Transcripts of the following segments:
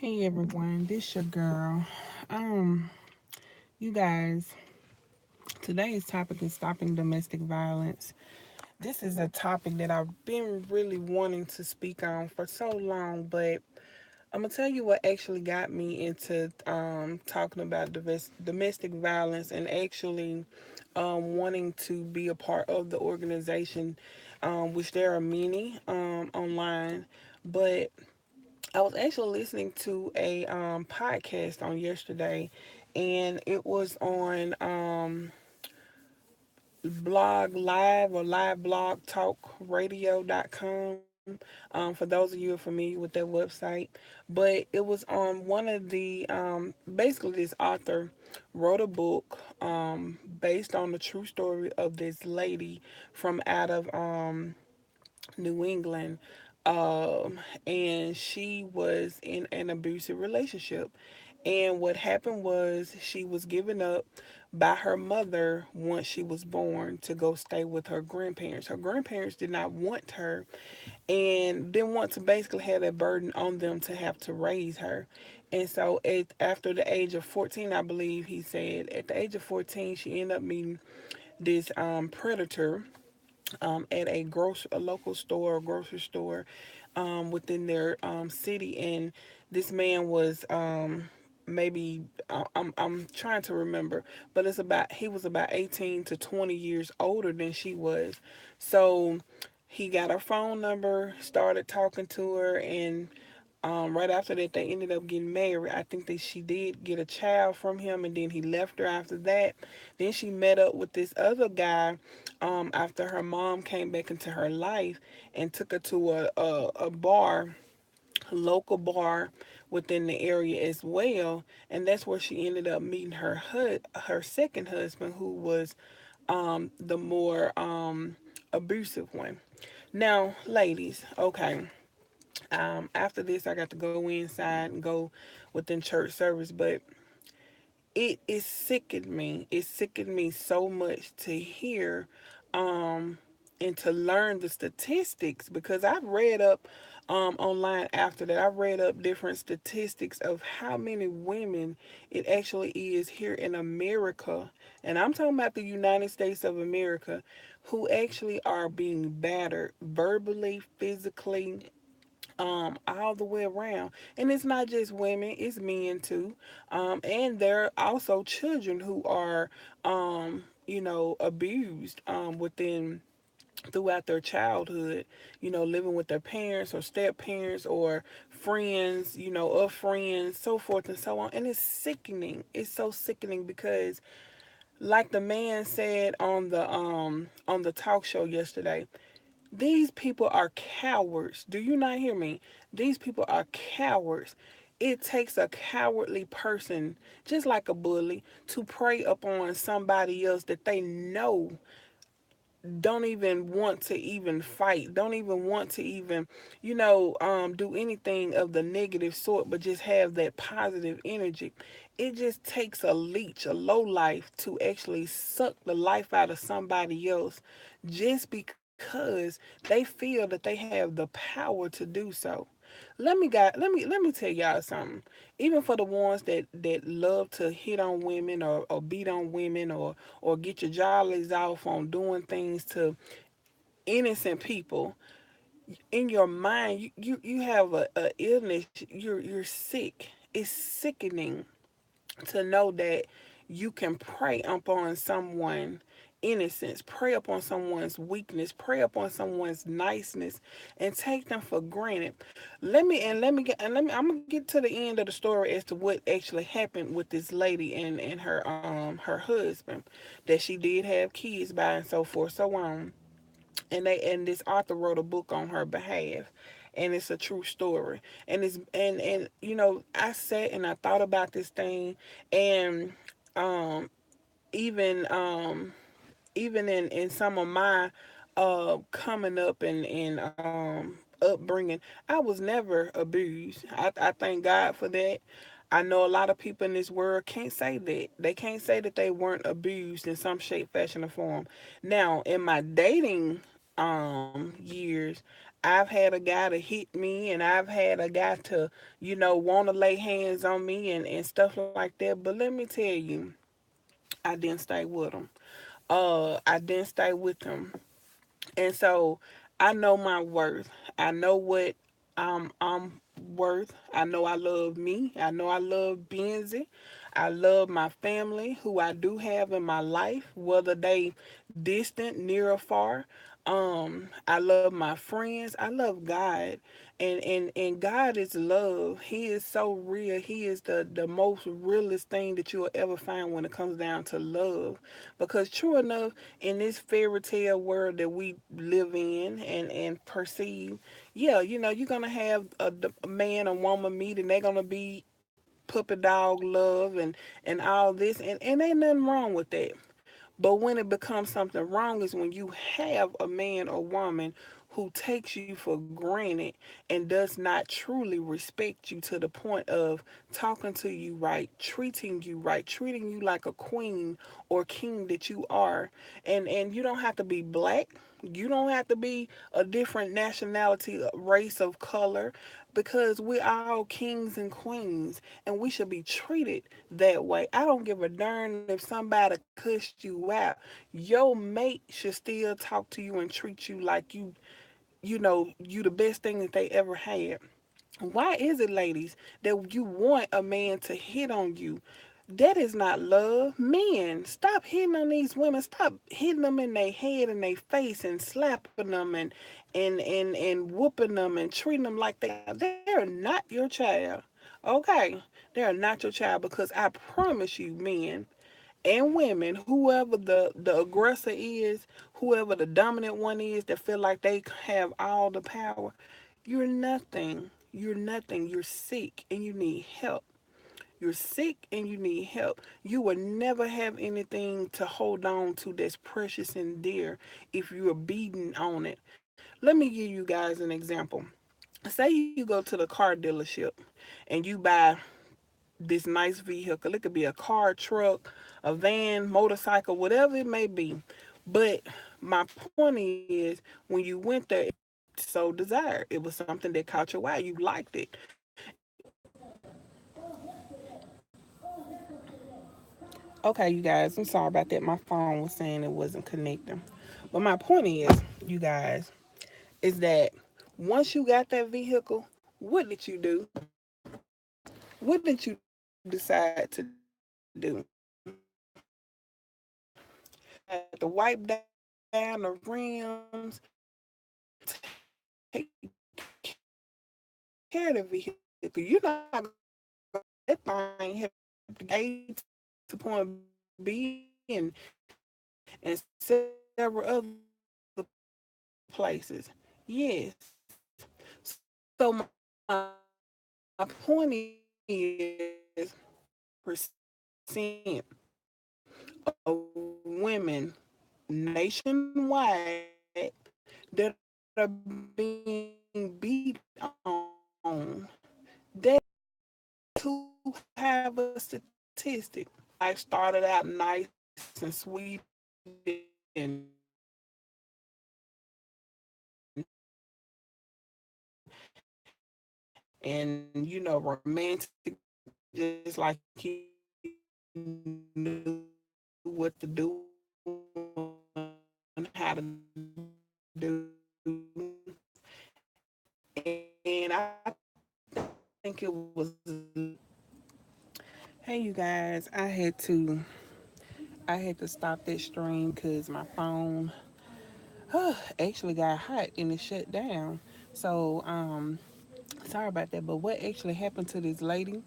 Hey everyone, this your girl. Um, you guys, today's topic is stopping domestic violence. This is a topic that I've been really wanting to speak on for so long, but I'm gonna tell you what actually got me into talking about domestic violence and actually wanting to be a part of the organization, which there are many online, but I was actually listening to a podcast on yesterday, and it was on blog live or live blog talk radio.com. For those of you who are familiar with that website, but it was on one of the basically this author wrote a book based on the true story of this lady from out of New England, and she was in an abusive relationship. And what happened was she was given up by her mother once she was born to go stay with her grandparents. Her grandparents did not want her and didn't want to basically have that burden on them to have to raise her. And so after the age of 14, I believe he said, at the age of 14, she ended up meeting this predator at a local store, or grocery store, within their city, and this man was maybe I'm trying to remember, but he was about 18 to 20 years older than she was, so he got her phone number, started talking to her, and right after that, they ended up getting married. I think that she did get a child from him, and then he left her after that. Then she met up with this other guy after her mom came back into her life and took her to a bar, a local bar within the area as well. And that's where she ended up meeting her second husband, who was the more abusive one. Now, ladies, okay. After this, I got to go inside and go within church service, but it sickened me. It sickened me so much to hear um, and to learn the statistics because I've read up online after that. I've read up different statistics of how many women it actually is here in America. And I'm talking about the United States of America who actually are being battered verbally, physically, all the way around. And it's not just women, it's men too. And there are also children who are abused within throughout their childhood, living with their parents or step parents or friends, of friends, so forth and so on. And it's sickening. It's so sickening because like the man said on the talk show yesterday, these people are cowards. Do you not hear me? These people are cowards. It takes a cowardly person, just like a bully, to prey upon somebody else that they know don't even want to even fight, don't even want to even, do anything of the negative sort, but just have that positive energy. It just takes a leech, a low life, to actually suck the life out of somebody else just because they feel that they have the power to do so. Let me tell y'all something. Even for the ones that love to hit on women or beat on women or get your jollies off on doing things to innocent people, in your mind you have a illness. You're sick. It's sickening to know that you can prey upon someone innocence, prey upon someone's weakness, prey upon someone's niceness, and take them for granted. I'm gonna get to the end of the story as to what actually happened with this lady and her husband, that she did have kids by and so forth, so on. And this author wrote a book on her behalf, and it's a true story. And I sat and I thought about this thing, and um even even in some of my coming up and upbringing, I was never abused. I thank God for that. I know a lot of people in this world can't say that. They can't say that they weren't abused in some shape, fashion, or form. Now, in my dating years, I've had a guy to hit me, and I've had a guy to, want to lay hands on me and stuff like that. But let me tell you, I didn't stay with him. I didn't stay with him. And so I know my worth. I know what I'm worth. I know I love me. I know I love Benzie. I love my family who I do have in my life, whether they distant, near or far. I love my friends. I love God. And God is love. He is so real. He is the most realest thing that you'll ever find when it comes down to love. Because true enough, in this fairy tale world that we live in and perceive, yeah, you're gonna have a man and woman meet, and they're gonna be puppy dog love and all this, and ain't nothing wrong with that. But when it becomes something wrong is when you have a man or woman who takes you for granted and does not truly respect you to the point of talking to you right, treating you like a queen or king that you are. And you don't have to be black. You don't have to be a different nationality, race of color, because we're all kings and queens and we should be treated that way. I don't give a darn if somebody cussed you out. Your mate should still talk to you and treat you like you the best thing that they ever had. Why is it, ladies, that you want a man to hit on you? That is not love. Men, stop hitting on these women. Stop hitting them in their head and their face and slapping them and whooping them and treating them like they're not your child. Okay, they're not your child, because I promise you, men and women, whoever the aggressor is, whoever the dominant one is that feel like they have all the power, you're nothing. You're nothing. You're sick and you need help. You're sick and you need help. You will never have anything to hold on to that's precious and dear if you're beating on it. Let me give you guys an example. Say you go to the car dealership and you buy this nice vehicle. It could be a car, truck, a van, motorcycle, whatever it may be. But my point is, when you went there, so desired. It was something that caught your eye. You liked it. Okay, you guys, I'm sorry about that. My phone was saying it wasn't connecting. But my point is, you guys, is that once you got that vehicle, what did you do? What did you decide to do? You had to wipe down the rims, take care of the vehicle. You're not going to let that thing have to get from point A to point B and several other places. Yes. So my point is, 90% of women nationwide that are being beat on, that to have a statistic. Life started out nice and sweet and romantic, just like he knew what to do and how to do. And I think it was, hey, you guys, I had to stop that stream because my phone actually got hot and it shut down. So sorry about that. But what actually happened to this lady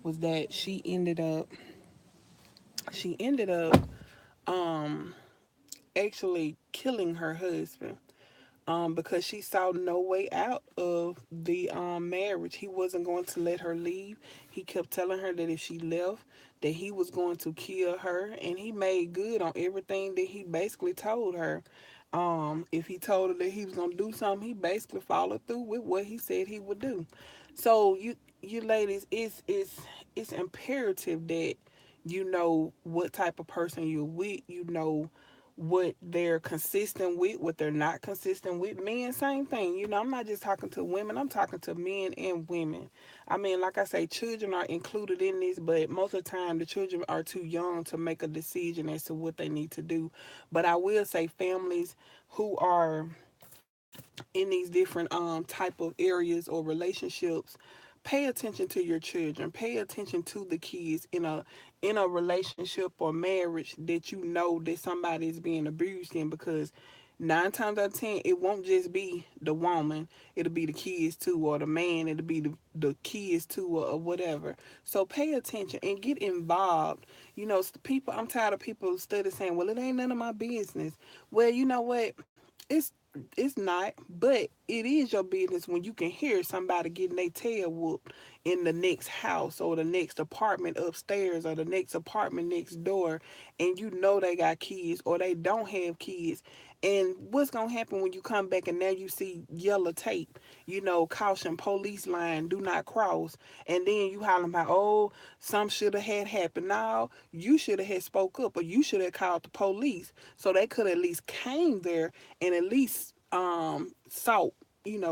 was that she ended up um actually killing her husband, because she saw no way out of the marriage. He wasn't going to let her leave. He kept telling her that if she left, that he was going to kill her, and he made good on everything that he basically told her. If he told her that he was going to do something, he basically followed through with what he said he would do. So you ladies, it's imperative that you know what type of person you're with. You know what they're consistent with, what they're not consistent with. Men, same thing. I'm not just talking to women, I'm talking to men and women. I mean, like I say, children are included in this, but most of the time the children are too young to make a decision as to what they need to do. But I will say families who are in these different type of areas or relationships, pay attention to your children, pay attention to the kids in a relationship or marriage that you know that somebody is being abused in, because 9 times out of 10 it won't just be the woman, it'll be the kids too, or the man, it'll be the kids too, or whatever. So pay attention and get involved. People, I'm tired of people study saying, well, it ain't none of my business. Well, you know what, it's it's not, but it is your business when you can hear somebody getting their tail whooped in the next house or the next apartment upstairs or the next apartment next door, and you know they got kids or they don't have kids. And what's gonna happen when you come back and now you see yellow tape, caution, police line, do not cross, and then you hollering about, oh, some should have had happened. Now you should have had spoke up, or you should have called the police so they could at least came there and at least sought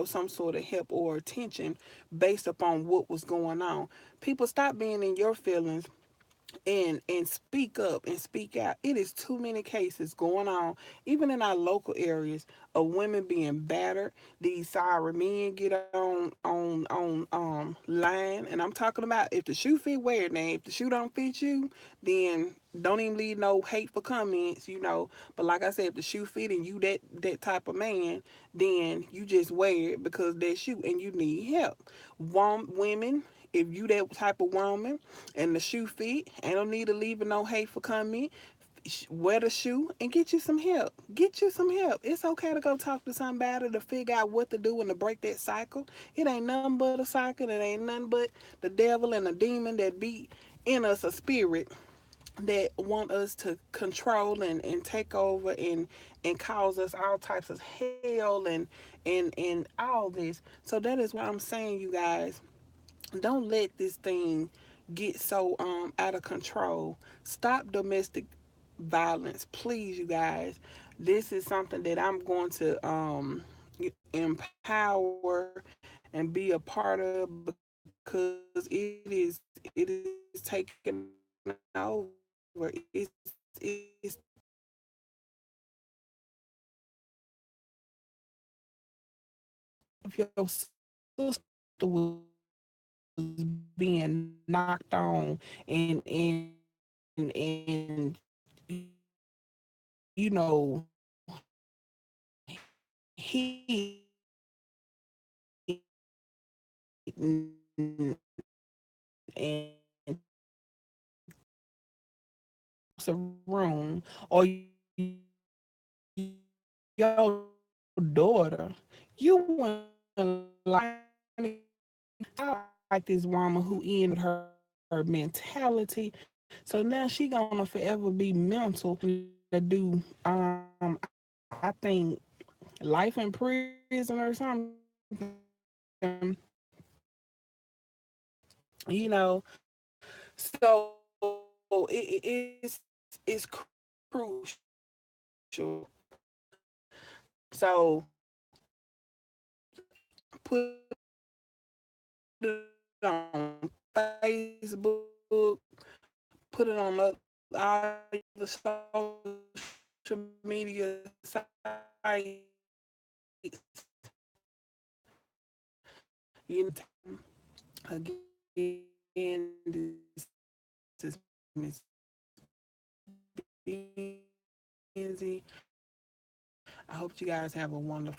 some sort of help or attention based upon what was going on. People, stop being in your feelings and speak up and speak out. It is too many cases going on, even in our local areas, of women being battered. These sorry men get on line, and I'm talking about, if the shoe fit, wear it. Now, if the shoe don't fit you, then don't even leave no hateful comments. But like I said, if the shoe fit and you that type of man, then you just wear it because that shoe and you need help. Women, if you that type of woman and the shoe fit, ain't no need to leave no hateful comment. Wear the shoe and get you some help. Get you some help. It's okay to go talk to somebody to figure out what to do and to break that cycle. It ain't nothing but a cycle. It ain't nothing but the devil and the demon that be in us, a spirit that want us to control and take over and cause us all types of hell and all this. So that is why I'm saying, you guys, don't let this thing get so out of control. Stop domestic violence, please, you guys. This is something that I'm going to empower and be a part of, because it is taking over. It's if your sister was being knocked on and hit and a room, or your daughter, you wouldn't like this woman who ended her mentality. So now she gonna forever be mental to do I think life in prison or something. So it's crucial. So put it on Facebook, put it on all the social media sites. Again, this is Miss Benzie. I hope you guys have a wonderful day.